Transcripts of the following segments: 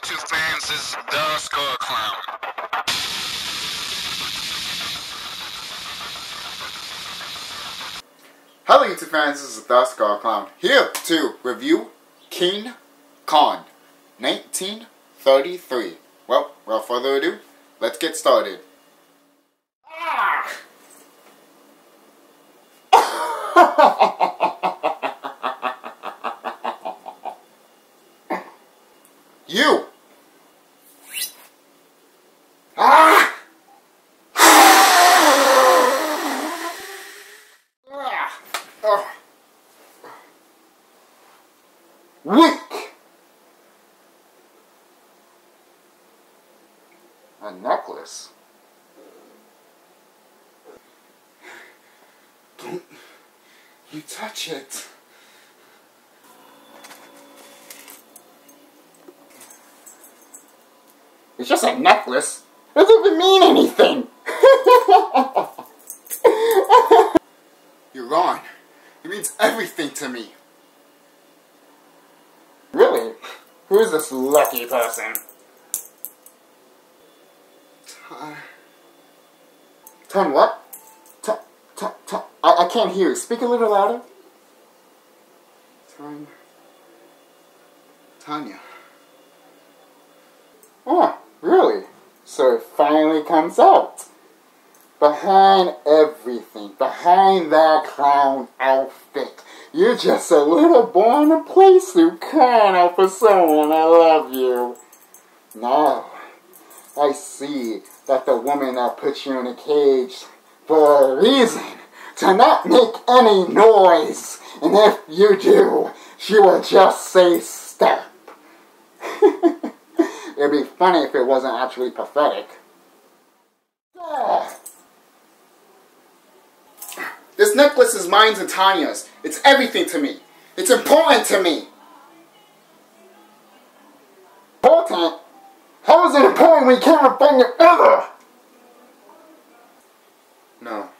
YouTube fans, this is TheSkulKlown. Hello YouTube fans, this is TheSkulKlown, here to review King Kong, 1933. Well, without further ado, let's get started. You! Ah! Weak! A necklace? Don't you touch it. It's just a necklace. It doesn't even mean anything. You're wrong. It means everything to me. Really? Who is this lucky person? Ton what? I can't hear you. Speak a little louder. Tanya. Oh, really? So it finally comes out. Behind everything, behind that clown outfit, you're just a little boy in a playsuit crying out for someone I love you. Now, I see that the woman that put you in a cage for a reason, to not make any noise. And if you do, she will just say stop. It'd be funny if it wasn't actually pathetic. This necklace is mine and Tanya's. It's everything to me. It's important to me. Important? How is it important when you can't find it ever? No.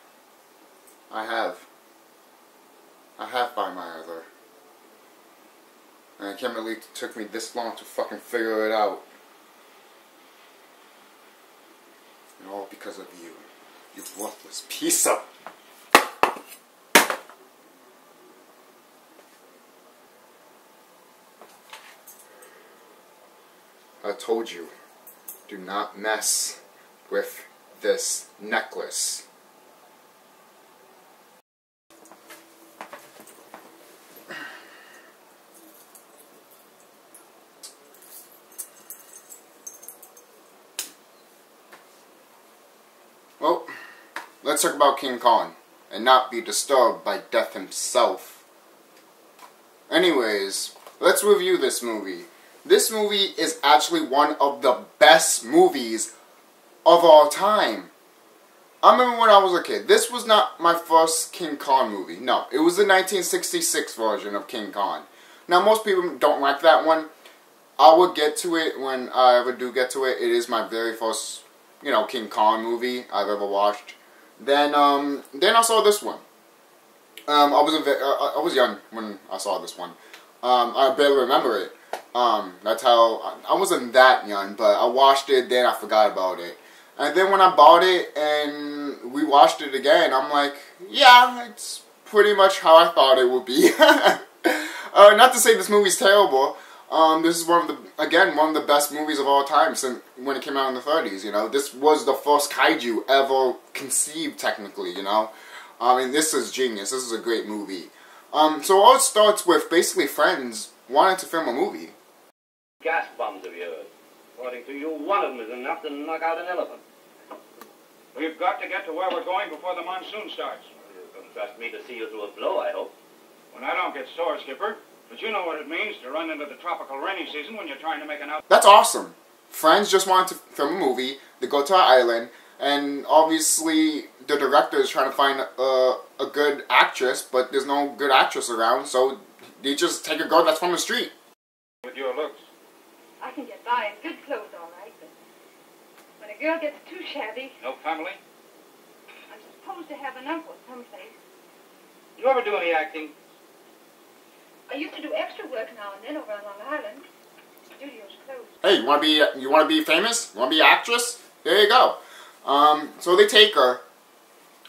I have found my other. And I can't believe it took me this long to fucking figure it out. And all because of you. You worthless piece of... I told you, do not mess with this necklace. Well, let's talk about King Kong and not be disturbed by death himself. Anyways, let's review this movie. This movie is actually one of the best movies of all time. I remember when I was a kid. This was not my first King Kong movie. No, it was the 1966 version of King Kong. Now, most people don't like that one. I will get to it when I ever do get to it. It is my very first, King Kong movie I've ever watched. Then I saw this one. I was young when I saw this one. I barely remember it. That's how, I wasn't that young, but I watched it, then I forgot about it. And then when I bought it and we watched it again, I'm like, yeah, it's pretty much how I thought it would be. Not to say this movie's terrible. This is one of the best movies of all time since when it came out in the 30s, This was the first kaiju ever conceived, technically, I mean, this is genius. This is a great movie. So all it starts with basically friends wanting to film a movie. Gas bombs of yours. According to you, one of them is enough to knock out an elephant. We've got to get to where we're going before the monsoon starts. You can trust me to see you through a blow, I hope. When I don't get sore, Skipper, but you know what it means to run into the tropical rainy season when you're trying to make an out. That's awesome. Friends just wanted to film a movie. They go to an island, and obviously the director is trying to find a good actress, but there's no good actress around, so they just take a girl that's from the street. With your looks. I can get by in good clothes, all right, but when a girl gets too shabby... No family? I'm supposed to have an uncle someplace. You ever do any acting? I used to do extra work now and then over on Long Island. Studio's closed. hey, you want to be famous? You want to be an actress? There you go. So they take her,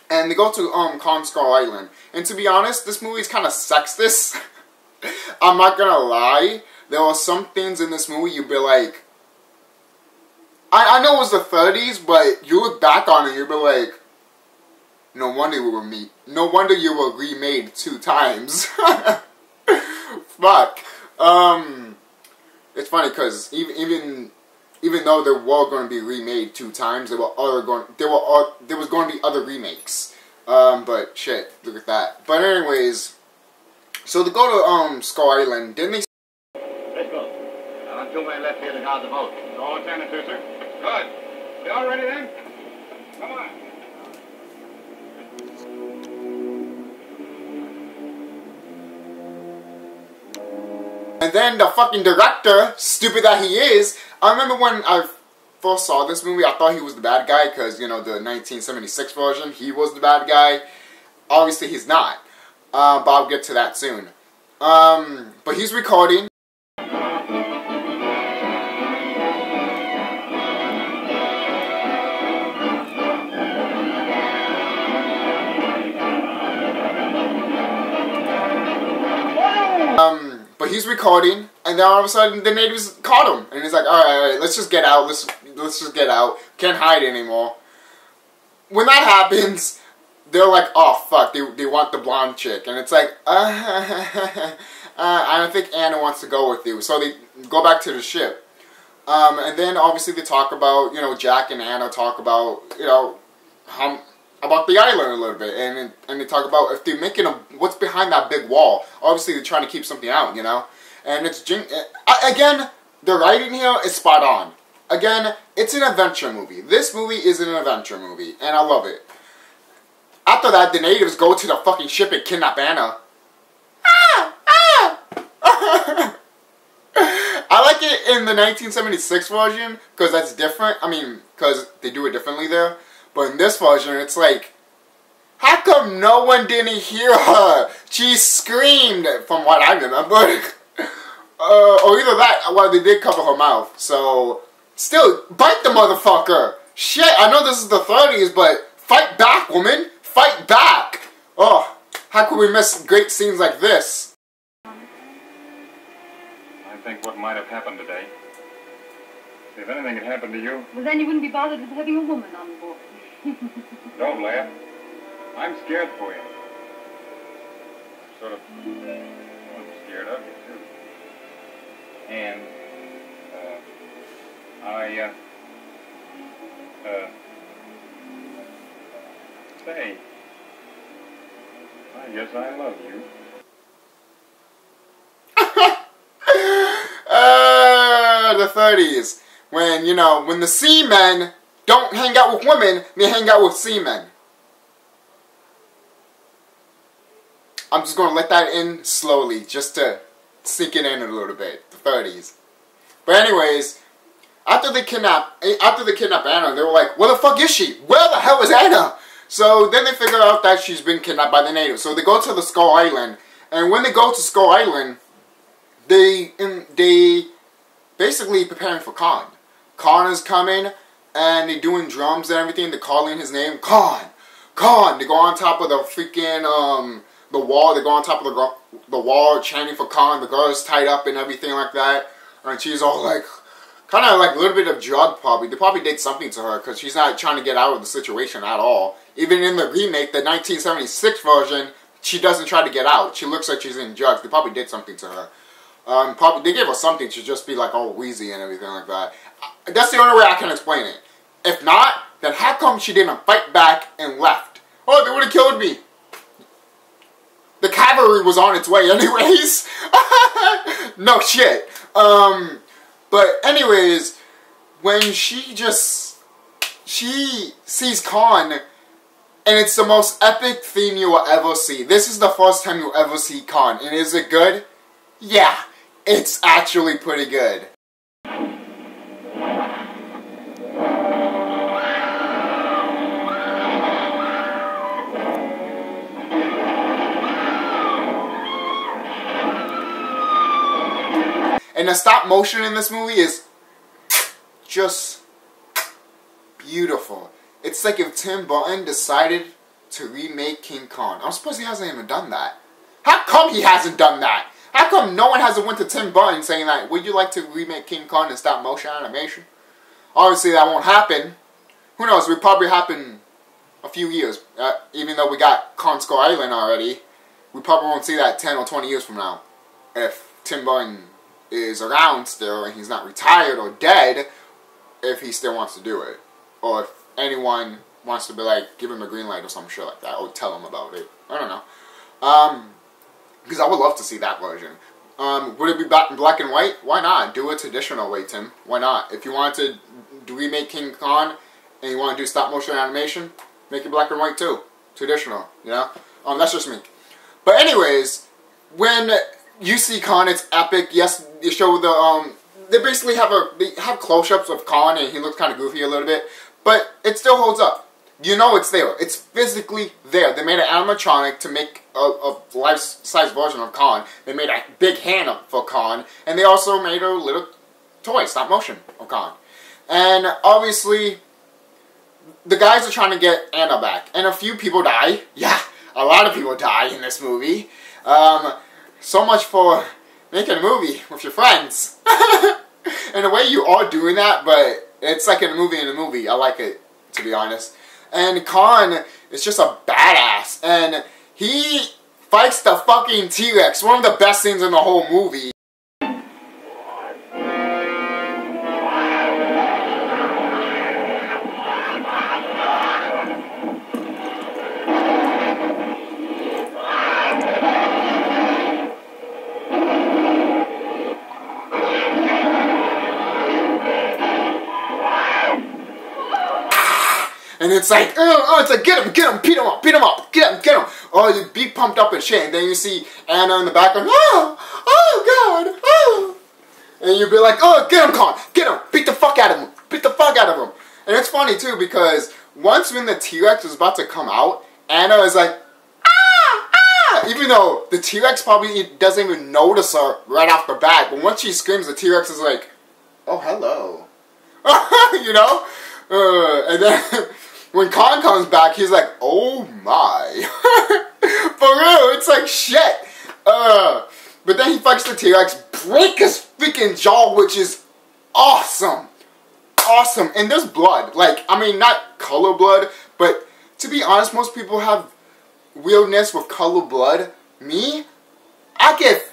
and they go to Kong Skull Island. And to be honest, this movie is kind of sexist. I'm not gonna lie. There are some things in this movie you'd be like, I know it was the 30s, but you look back on it, you'd be like, no wonder you were remade 2 times. Fuck. It's funny because even though they were going to be remade 2 times, there was going to be other remakes. But shit, look at that. But anyways, so they go to Skull Island. Didn't they? Let's go. I want 2 men left here to guard the boat. All attended to, sir. Good. You all ready then? Come on. And then the fucking director, stupid that he is, I remember when I first saw this movie, I thought he was the bad guy because, you know, the 1976 version, he was the bad guy. Obviously, he's not. But I'll get to that soon. But he's recording. But he's recording, and then all of a sudden the natives caught him, and he's like, all right, let's just get out, let's just get out, can't hide anymore. When that happens, they're like, oh fuck, they want the blonde chick, and it's like, I don't think Anna wants to go with you, so they go back to the ship. And then obviously they talk about, you know, Jack and Anna talk about, you know, about the island a little bit, and they talk about if they're making what's behind that big wall. Obviously, they're trying to keep something out, you know. And it's again, the writing here is spot on. Again, it's an adventure movie. This movie is an adventure movie, and I love it. After that, the natives go to the fucking ship and kidnap Anna. I like it in the 1976 version because that's different. I mean, because they do it differently there. But in this version, it's like, how come no one didn't hear her? She screamed, from what I remember. Or either that, well, they did cover her mouth. So, still, bite the motherfucker. Shit, I know this is the 30s, but fight back, woman. Fight back. Oh, how could we miss great scenes like this? I think what might have happened today, if anything had happened to you... Well, then you wouldn't be bothered with having a woman on board. Don't laugh. I'm scared for you. Sort of... I'm scared of you, too. And, say, I guess I love you. The 30s. When, you know, when the seamen don't hang out with women, they hang out with seamen. I'm just going to let that in slowly, just to sink it in a little bit. The 30s. But anyways, after they kidnap Anna, they were like, where the fuck is she? Where the hell is Anna? So then they figure out that she's been kidnapped by the natives. So they go to the Skull Island. And when they go to Skull Island, they basically preparing for Khan. Khan is coming, and they're doing drums and everything. They're calling his name, Khan, Khan. They go on top of the freaking the wall. They go on top of the wall, chanting for Khan. The girl is tied up and everything like that, and she's all like, kind of like a little bit of drug probably. They probably did something to her because she's not trying to get out of the situation at all. Even in the remake, the 1976 version, she doesn't try to get out. She looks like she's in drugs. They probably did something to her. Probably they gave her something to just be like all wheezy and everything like that. That's the only way I can explain it. If not, then how come she didn't fight back and left? Oh, they would have killed me. The cavalry was on its way anyways. No shit. But anyways, when she sees Khan, and it's the most epic theme you will ever see. This is the first time you'll ever see Khan. And is it good? Yeah, it's actually pretty good. And the stop motion in this movie is just beautiful. It's like if Tim Burton decided to remake King Kong. I'm surprised he hasn't even done that. How come he hasn't done that? How come no one hasn't went to Tim Burton saying that, would you like to remake King Kong in stop motion animation? Obviously that won't happen. Who knows, it will probably happen a few years. Even though we got Kong Skull Island already, we probably won't see that 10 or 20 years from now. If Tim Burton is around still and he's not retired or dead, if he still wants to do it. Or if anyone wants to be like, give him a green light or some shit like that, or tell him about it. I don't know. Because I would love to see that version. Would it be in black and white? Why not? Do a traditional way, Tim. Why not? If you want to remake King Kong and you want to do stop motion animation, make it black and white too. Traditional, you know? That's just me. But anyways, when you see Kong, it's epic. Yes, they show the, they basically have close-ups of Kong and he looks kind of goofy a little bit. But it still holds up. You know it's there. It's physically there. They made an animatronic to make a life-size version of Kong. They made a big hand for Kong. And they also made a little toy, stop motion, of Kong. And obviously, the guys are trying to get Anna back. And a few people die. Yeah, a lot of people die in this movie. So much for making a movie with your friends. In a way, you are doing that, but it's like in a movie. I like it, to be honest. And Kong is just a badass. And he fights the fucking T-Rex. One of the best scenes in the whole movie. And it's like, get him, beat him up, get him. Oh, you be pumped up and shit. And then you see Anna in the background, oh God, oh. And you'd be like, oh, get him, Kong, get him, beat the fuck out of him. And it's funny too, because once when the T-Rex is about to come out, Anna is like, ah. Even though the T-Rex probably doesn't even notice her right off the bat. But once she screams, the T-Rex is like, oh, hello. You know? And then when Kong comes back, he's like, oh my. For real, it's like shit. But then he fights the T-Rex, break his freaking jaw, which is awesome. Awesome. And there's blood. Like, I mean, not color blood, but to be honest, most people have weirdness with color blood. Me, I get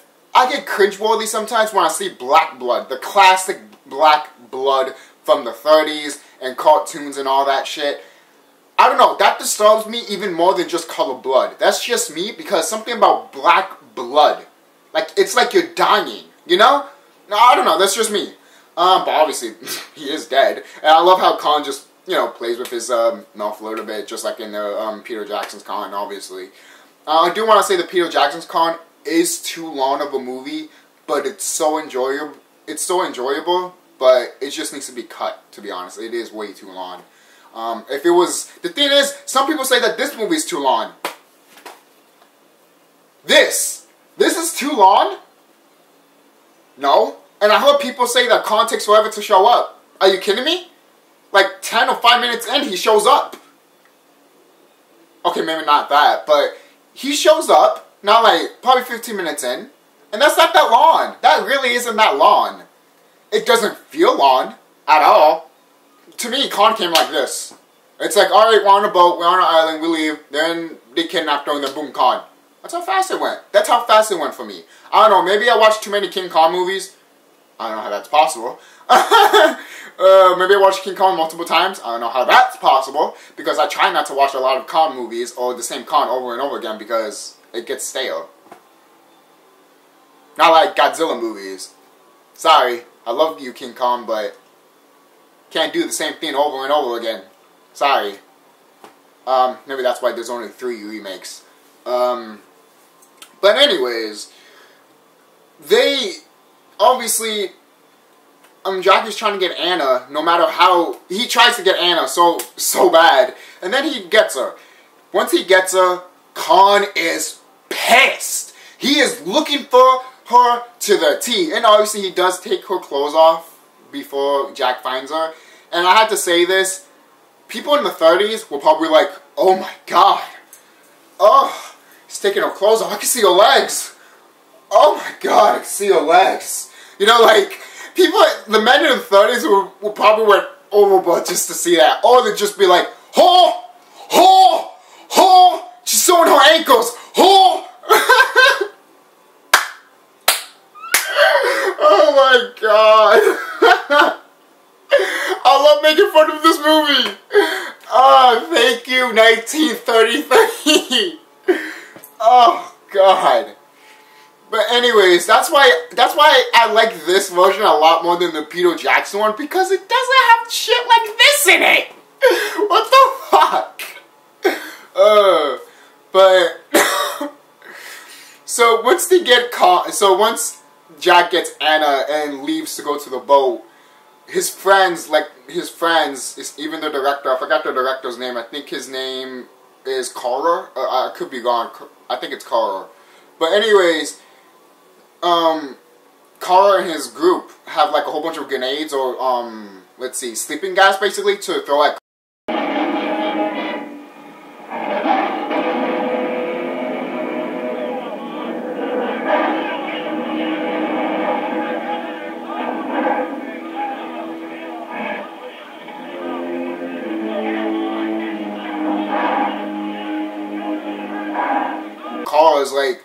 cringeworthy sometimes when I see black blood. The classic black blood from the 30s and cartoons and all that shit. I don't know, that disturbs me even more than just color blood. That's just me, because something about black blood, like, it's like you're dying, you know? No, I don't know, that's just me. But obviously, he is dead. And I love how Kong just, you know, plays with his mouth a little bit, just like in the Peter Jackson's Kong, obviously. I do want to say that Peter Jackson's Kong is too long of a movie, but it's so enjoyable. It's so enjoyable. But it just needs to be cut, to be honest. It is way too long. If it was... The thing is, some people say that this movie is too long. This is too long? No. And I heard people say that Kong takes forever to show up. Are you kidding me? Like 10 or 5 minutes in, he shows up. Okay, maybe not that, but he shows up, not like, probably 15 minutes in. And that's not that long. That really isn't that long. It doesn't feel long at all. To me, Kong came like this. It's like, alright, we're on a boat, we're on an island, we leave, then they kidnapped her and then boom, Kong. That's how fast it went. That's how fast it went for me. I don't know, maybe I watched too many King Kong movies. I don't know how that's possible. Maybe I watched King Kong multiple times. I don't know how that's possible, because I try not to watch a lot of Kong movies or the same Kong over and over again because it gets stale. Not like Godzilla movies. Sorry. I love you, King Kong, but can't do the same thing over and over again. Sorry. Maybe that's why there's only 3 remakes. But anyways, they obviously, Jackie's trying to get Anna, no matter how, he tries to get Anna so bad, and then he gets her. Once he gets her, Kong is pissed. He is looking for her to the T, and obviously he does take her clothes off before Jack finds her. And I had to say this, people in the 30s were probably like, oh my god. Oh, he's taking her clothes off. I can see her legs. Oh my god, I can see her legs. You know, like, people, the men in the 30s will probably went overboard just to see that. Or they'd just be like, oh, oh, oh, she's showing her ankles. Oh. Oh my god. I love making fun of this movie. Oh, thank you, 1933. Oh god. But anyways, that's why I like this version a lot more than the Peter Jackson one, because it doesn't have shit like this in it. What the fuck? But so once they get caught, so once Jack gets Anna and leaves to go to the boat, his friends, is even the director, I forgot the director's name, I think his name is Carter, I could be wrong, I think it's Carter. But anyways, Carter and his group have like a whole bunch of grenades or, let's see, sleeping gas basically to throw at Carter's like,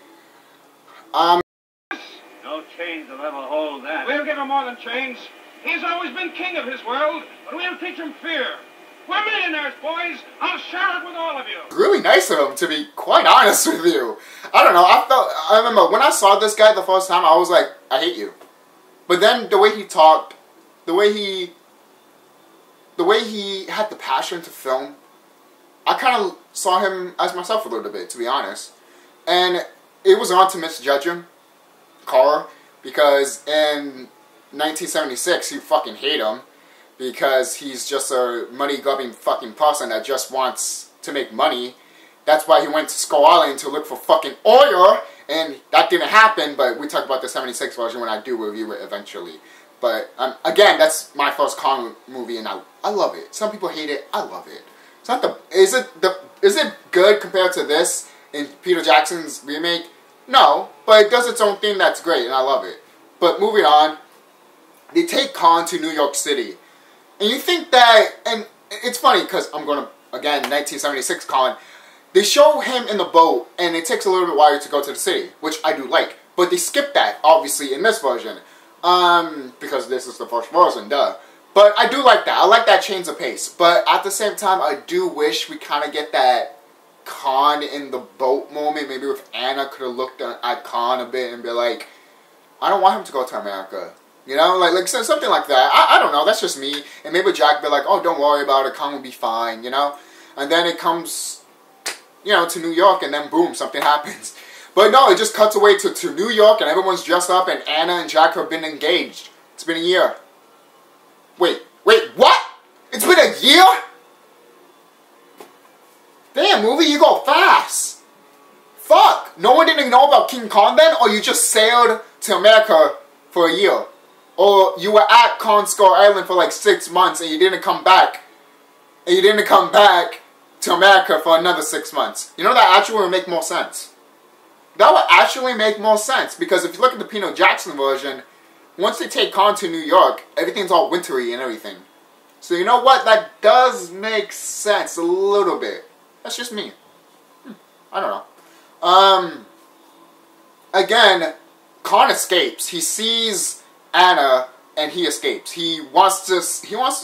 No chains will ever hold that. We'll give him more than chains. He's always been king of his world, but we'll teach him fear. We're millionaires, boys. I'll share it with all of you. really nice of him, to be quite honest with you. I don't know, I remember when I saw this guy the first time, I was like, I hate you. But then the way he talked, the way he had the passion to film, I kind of saw him as myself a little bit, to be honest. And it was wrong to misjudge him, Carter, because in 1976, you fucking hate him because he's just a money-grubbing fucking person that just wants to make money. That's why he went to Skull Island to look for fucking oil, and that didn't happen, but we talk about the 76 version when I do review it eventually. But, again, that's my first Kong movie, and I love it. Some people hate it, I love it. It's not is it good compared to this in Peter Jackson's remake? No, but it does its own thing that's great, and I love it. But moving on, they take Kong to New York City. And you think that, and it's funny because I'm going to, again, 1976 Kong, they show him in the boat, and it takes a little bit while to go to the city, which I do like. But they skip that, obviously, in this version. Because this is the first version, duh. But I do like that. I like that change of pace. But at the same time, I do wish we kind of get that Khan in the boat moment. Maybe if Anna could have looked at Khan a bit and be like, I don't want him to go to America. You know, like something like that. I don't know, that's just me. And maybe Jack be like, oh, don't worry about it, Khan will be fine, you know? And then it comes, you know, to New York, and then boom, something happens. But no, it just cuts away to New York, and everyone's dressed up, and Anna and Jack have been engaged. It's been a year. Wait, what? It's been a year? Damn, movie, you go fast. Fuck, no one didn't know about King Kong then, or you just sailed to America for a year? Or you were at Kong Skull Island for like 6 months and you didn't come back. And you didn't come back to America for another 6 months. You know, that actually would make more sense. That would actually make more sense. Because if you look at the Peter Jackson version, once they take Kong to New York, everything's all wintry and everything. So you know what? That does make sense a little bit. That's just me. I don't know. Again, Kong escapes. He sees Anna and he escapes. He wants to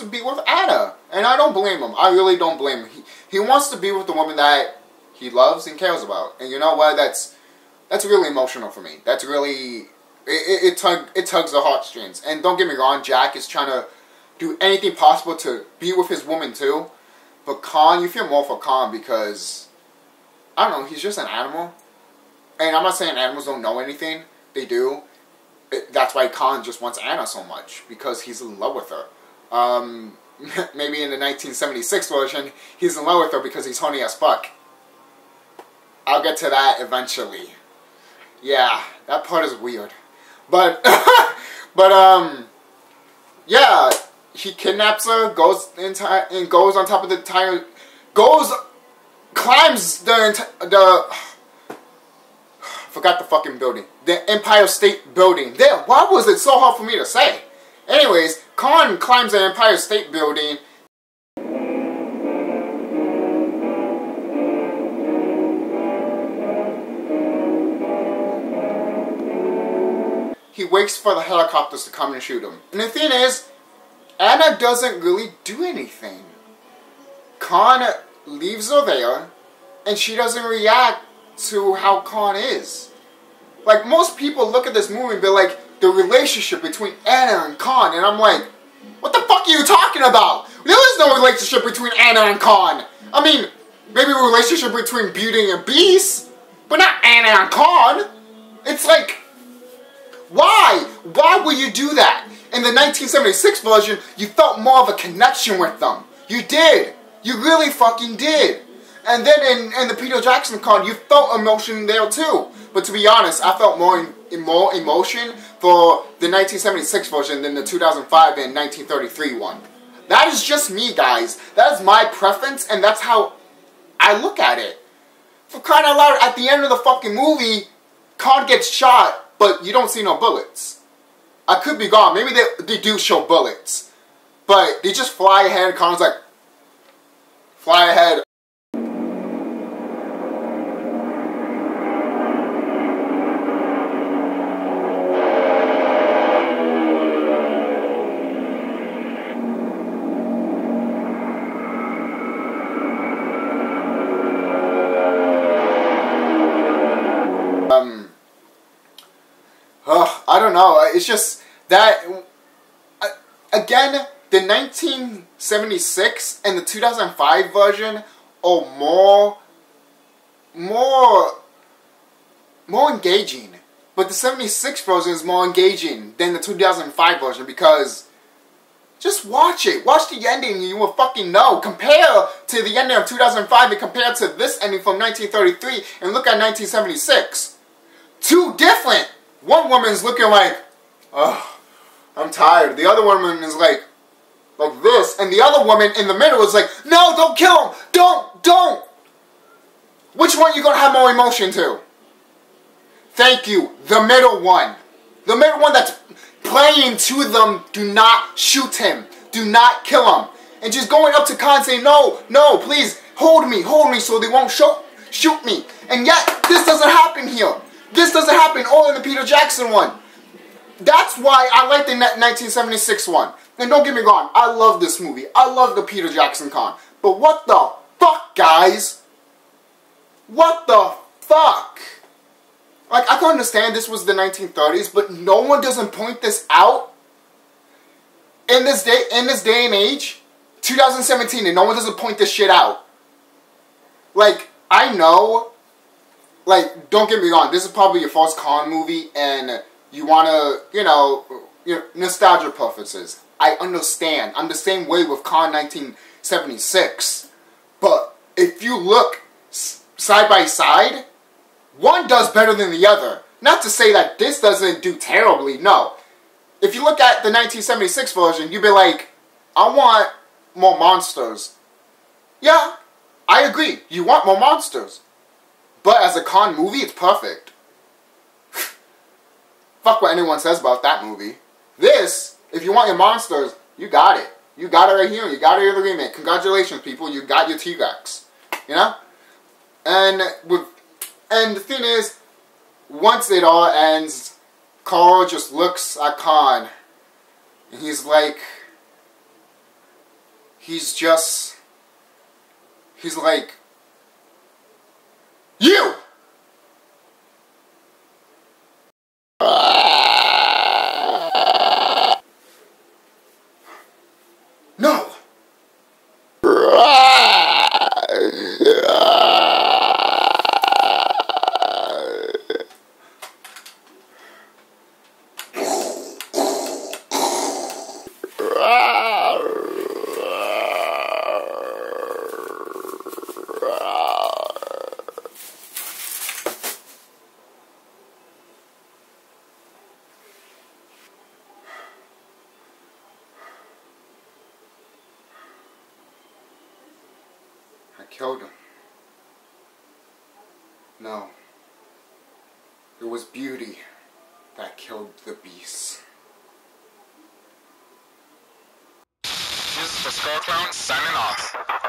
be with Anna, and I don't blame him. I really don't blame him. He wants to be with the woman that he loves and cares about. And you know what? That's really emotional for me. That's really it tugs the heartstrings. And don't get me wrong, Jack is trying to do anything possible to be with his woman too. But Kong, you feel more for Kong because I don't know, he's just an animal. And I'm not saying animals don't know anything. They do. That's why Kong just wants Anna so much, because he's in love with her. Maybe in the 1976 version, he's in love with her because he's horny as fuck. I'll get to that eventually. Yeah, that part is weird. But, yeah, he kidnaps her, goes on top of the entire, climbs forgot the fucking building, the Empire State Building. There, why was it so hard for me to say? Anyways, Khan climbs the Empire State Building. He waits for the helicopters to come and shoot him. And the thing is, Anna doesn't really do anything. Khan leaves her there, and she doesn't react to how Khan is. Like, most people look at this movie and be like, the relationship between Anna and Khan, and I'm like, what the fuck are you talking about? There is no relationship between Anna and Khan. I mean, maybe a relationship between Beauty and Beast, but not Anna and Khan. It's like, why? Why would you do that? In the 1976 version, you felt more of a connection with them. You did. You really fucking did. And then in the Peter Jackson Khan, you felt emotion there too. But to be honest, I felt more emotion for the 1976 version than the 2005 and 1933 one. That is just me, guys. That is my preference, and that's how I look at it. For crying out loud, at the end of the fucking movie, Khan gets shot, but you don't see no bullets. I could be gone. Maybe they do show bullets. But they just fly ahead. Khan's like, fly ahead. I don't know. It's just that, again, the 1976 and the 2005 version are more engaging. But the 76 version is more engaging than the 2005 version because just watch it. Watch the ending and you will fucking know. Compare to the ending of 2005 and compare to this ending from 1933 and look at 1976. Two different. One woman's looking like, oh, I'm tired. The other woman is like this. And the other woman in the middle is like, no, don't kill him. Don't. Which one you gonna have more emotion to? Thank you. The middle one. The middle one that's playing to them, do not shoot him. Do not kill him. And just going up to Khan saying, no, please, hold me so they won't shoot me. And yet, this doesn't happen here. This doesn't happen all in the Peter Jackson one. That's why I like the 1976 one. And don't get me wrong, I love this movie. I love the Peter Jackson Khan. But what the fuck, guys? What the fuck? Like, I can understand this was the 1930s, but no one doesn't point this out in this day and age, 2017, and no one doesn't point this shit out. Like, I know. Like, don't get me wrong, this is probably your first Khan movie, and you want to, nostalgia purposes. I understand. I'm the same way with Khan 1976. But if you look side by side, one does better than the other. Not to say that this doesn't do terribly, no. If you look at the 1976 version, you'd be like, I want more monsters. Yeah, I agree. You want more monsters. But as a Khan movie, it's perfect. Fuck what anyone says about that movie. This, if you want your monsters, you got it. You got it right here. You got it in the remake. Congratulations, people. You got your T-Rex. You know? And the thing is, once it all ends, Carl just looks at Khan. And he's like... He's like... You! No! that killed him. No. It was beauty that killed the beast. This is TheSkulKlown signing off.